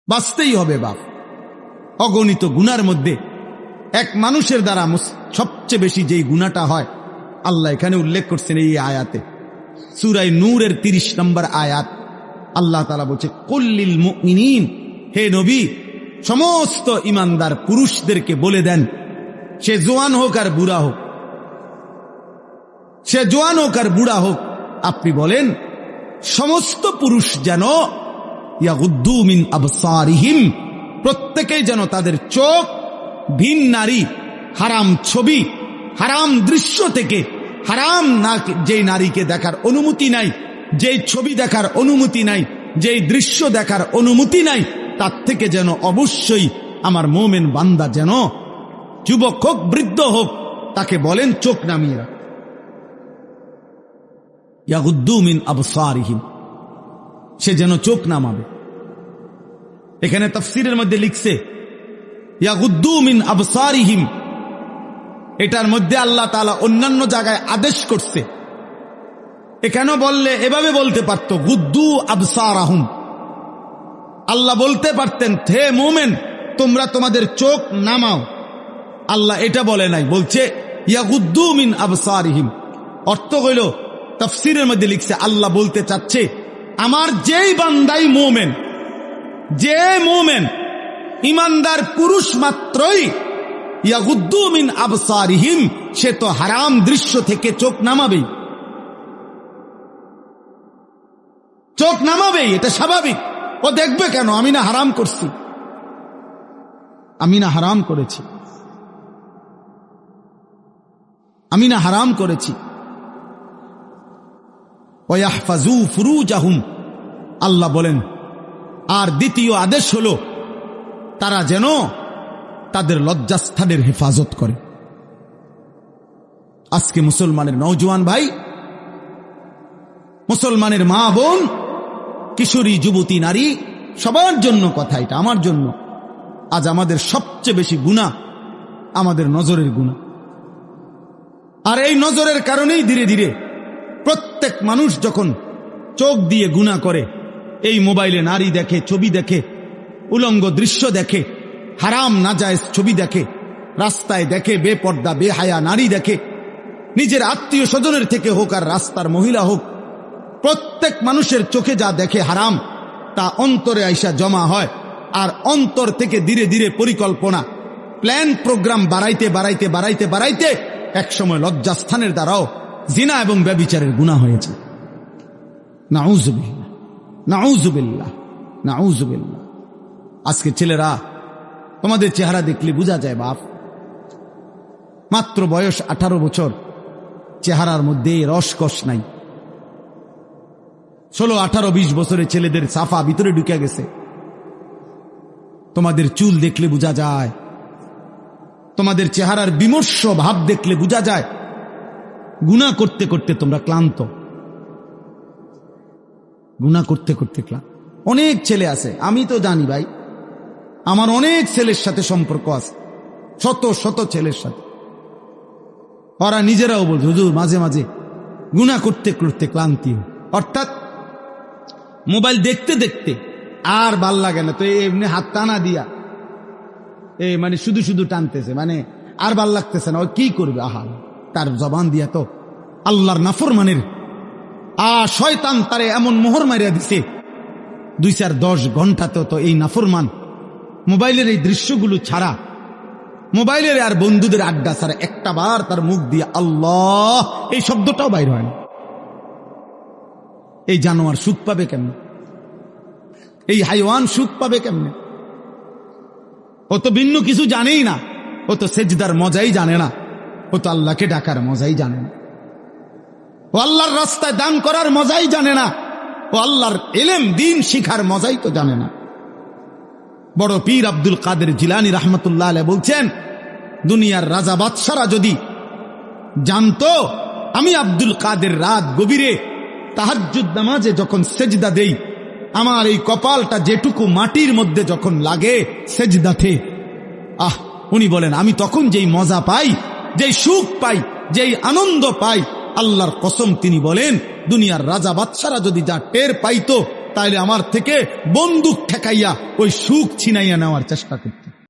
বাঁচতেই হবে বাপ। অগণিত গুনার মধ্যে এক মানুষের দ্বারা সবচেয়ে বেশি যেই গুনাহটা হয় আল্লাহ এখানে উল্লেখ করছেন এই আয়াতে, সূরা নূরের 30 নম্বর আয়াত। আল্লাহ তাআলা বলছে, কুল্লিল মুমিনিন, হে নবী সমস্ত ইমানদার পুরুষদেরকে বলে দেন, সে জওয়ান হোক আর বুড়া হোক, সে জওয়ান হোক আর বুড়া হোক, আপনি বলেন সমস্ত পুরুষ যেন ইয়াগুদ্দু মিন আবসারিহিম, প্রত্যেকেই যেন তাদের চোখ ভিন নারী, হারাম ছবি, হারাম দৃশ্য থেকে, হারাম না যেই নারীকে দেখার অনুমতি নাই, যেই ছবি দেখার অনুমতি নাই, যেই দৃশ্য দেখার অনুমতি নাই, তার থেকে যেন অবশ্যই আমার মোমেন বান্দা যেন যুবক হোক বৃদ্ধ হোক তাকে বলেন চোখ নামিয়ে রাখ। ইয়াগুদ্দু মিন আবসারিহিম, সে যেন চোখ নামাবে। এখানে তাফসীরের মধ্যে লিখছে ইয়াগুদ্দু মিন আবসারিহিম, এটার মধ্যে আল্লাহ তাআলা অন্যান্য জায়গায় আদেশ করছে। এখানে বললে এভাবে বলতে পারত, গুদ্দু আবসারাহুম, আল্লাহ বলতে পারতেন হে মুমিন তোমরা তোমাদের চোখ নামাও। আল্লাহ এটা বলে নাই, বলছে ইয়াগুদ্দু মিন আবসারিহিম। অর্থ হইল তাফসীরের মধ্যে লিখছে আল্লাহ বলতে চাচ্ছে আমার যেই বান্দাই মুমিন, যে মুমিন ইমানদার পুরুষ মাত্রই ইয়াগুদ্দু মিন আবসারিহিম, সে তো হারাম দৃশ্য থেকে চোখ নামাবেই, চোখ নামাবেই, এটা স্বাভাবিক। ও দেখবে কেন? আমি না হারাম করছি, আমি না হারাম করেছি, আমি না হারাম করেছি। ওয়াহফাজু ফুরুজাহুম, আল্লাহ বলেন আর দ্বিতীয় আদেশ হলো তারা যেন তাদের লজ্জাস্থানের হেফাজত করে। আজকে মুসলমানের নওজোয়ান ভাই, মুসলমানের মা বোন, কিশোরী যুবতী নারী, সবার জন্য কথা এটা, আমার জন্য। আজ আমাদের সবচেয়ে বেশি গুনাহ আমাদের নজরের গুনাহ, আর এই নজরের কারণেই ধীরে ধীরে প্রত্যেক মানুষ যখন চোখ দিয়ে গুনাহ করে, এই মোবাইলে নারী দেখে, ছবি দেখে, উলঙ্গ দৃশ্য দেখে, হারাম নাজায়েজ ছবি দেখে, রাস্তায় দেখে বেপর্দা বেহায়া নারী দেখে, নিজের আত্মীয় স্বজনের থেকে হোক আর রাস্তার মহিলা হোক, প্রত্যেক মানুষের চোখে যা দেখে হারাম তা অন্তরে আইসা জমা হয়। আর অন্তর থেকে ধীরে ধীরে পরিকল্পনা, প্ল্যান, প্রোগ্রাম বাড়াইতে বাড়াইতে বাড়াইতে বাড়াইতে একসময় লজ্জাস্থানের দ্বারাও জিনা এবং ব্যভিচারের গুনাহ হয়েছে। নাউযুবিল্লাহ, নাউযুবিল্লাহ, নাউযুবিল্লাহ। আজকে ছেলেরা তোমাদের চেহারা দেখলে বোঝা যায় বাপ, মাত্র বয়স 18 বছর, চেহারার মধ্যে রসকস নাই। 16, 18, 20 বছরের ছেলেদের সাফা ভিতরে ঢুকে গেছে। তোমাদের চুল দেখলে বোঝা যায়, তোমাদের চেহারার বিমর্ষ ভাব দেখলে বোঝা যায় গুনাহ করতে করতে তোমরা ক্লান্ত, গুনাহ করতে করতে ক্লান্ত। অনেক ছেলে আছে, আমি তো জানি ভাই, আমার অনেক ছেলের সাথে সম্পর্ক আছে, শত শত ছেলের সাথে। ওরা নিজেরাও বলছে হুজুর মাঝে মাঝে গুনাহ করতে করতে ক্লান্তি, অর্থাৎ মোবাইল দেখতে দেখতে আর ভাল লাগে না, তো এমনি হাত টানা দিয়া মানে শুধু শুধু টানতেছে, মানে আর ভাল লাগতেছে না, ও কি করবে? আহা, তার জবান দিয়া তো আল্লাহর নাফরমানের শয়তান তারে এমন মোহর মারিয়া দিছে, 2-4-10 ঘন্টাতে তো এই নাফরমান মোবাইলের এই দৃশ্যগুলো ছাড়া, মোবাইলের আর বন্ধুদের আড্ডা ছাড়া একটা বার তার মুখ দিয়ে আল্লাহ এই শব্দটাও বাইর হয় না। এই জানোয়ার সুখ পাবে কেমনে? এই হাইওয়ান সুখ পাবে কেমনে? ও তো ভিন্ন কিছু জানেই না, ও তো সেজদার মজাই জানে না, ও তো আল্লাহকে ডাকার মজাই জানে না, ও আল্লাহর রাস্তায় দান করার মজাই জানে না, ও আল্লাহর ইলম দ্বীন শিখার মজাই তো জানে না। বড় পীর আব্দুল কাদের জিলানী রাহমাতুল্লাহ আলাইহি বলছেন, দুনিয়ার রাজা বাদশারা যদি জানতো আমি আব্দুল কাদের রাত গভীরে তাহাজ্জুদ নামাজে যখন সেজদা দেই, আমার এই কপালটা যেটুকু মাটির মধ্যে যখন লাগে সেজদাতে, উনি বলেন আমি তখন যেই মজা পাই, যেই সুখ পাই, যেই আনন্দ পাই, আল্লাহর কসম তিনি বলেন দুনিয়ার রাজা বাদশারা যদি যা টের পাইতো তাইলে আমার থেকে বন্দুক ঠেকাইয়া ওই সুখ ছিনাইয়া নেওয়ার চেষ্টা করত।